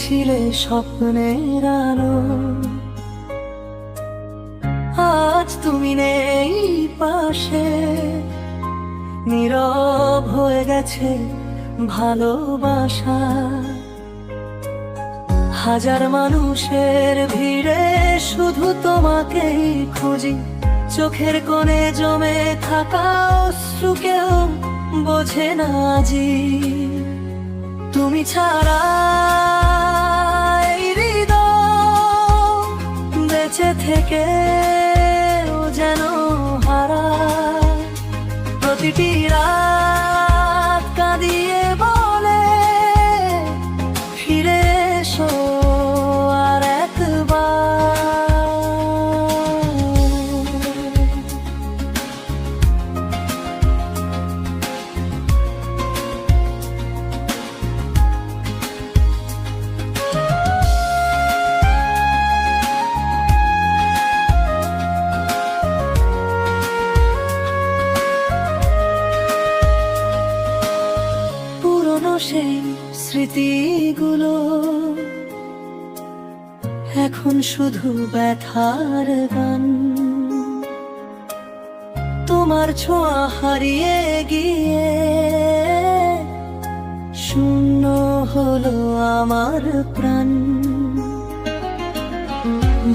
ছিলে স্বপ্নের আলো, আজ তুমি নেই পাশে। নীরব হয়ে গেছে ভালোবাসা, হাজার মানুষের ভিড়ে শুধু তোমাকেই খুঁজি। চোখের কোণে জমে থাকা অশ্রু কেউ বোঝে না আজি। তুমি ছাড়া এই হৃদয় বেঁচে থেকে যেন হারায়। প্রতিটি রাত কাঁদিয়ে বলে ফিরে এসো আর একবার। সেই স্মৃতিগুলো এখন শুধু ব্যথার গান। তোমার ছোঁয়া হারিয়ে গিয়ে শূন্য হলো আমার প্রাণ।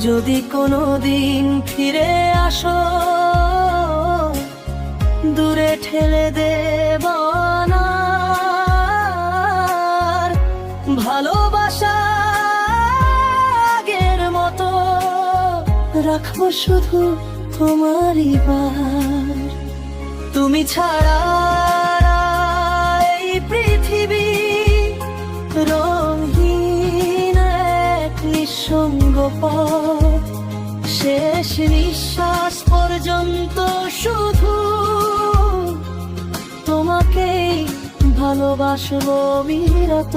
যদি কোনোদিন ফিরে আসো দূরে ঠেলে দেব না। ভালোবাসা আগের মতো রাখবো শুধু তোমারই বার। তুমি ছাড়া এই পৃথিবী রঙহীন এক নিঃসঙ্গ পথ। শেষ নিঃশ্বাস পর্যন্ত শুধু তোমাকেই ভালোবাসবো বিরত।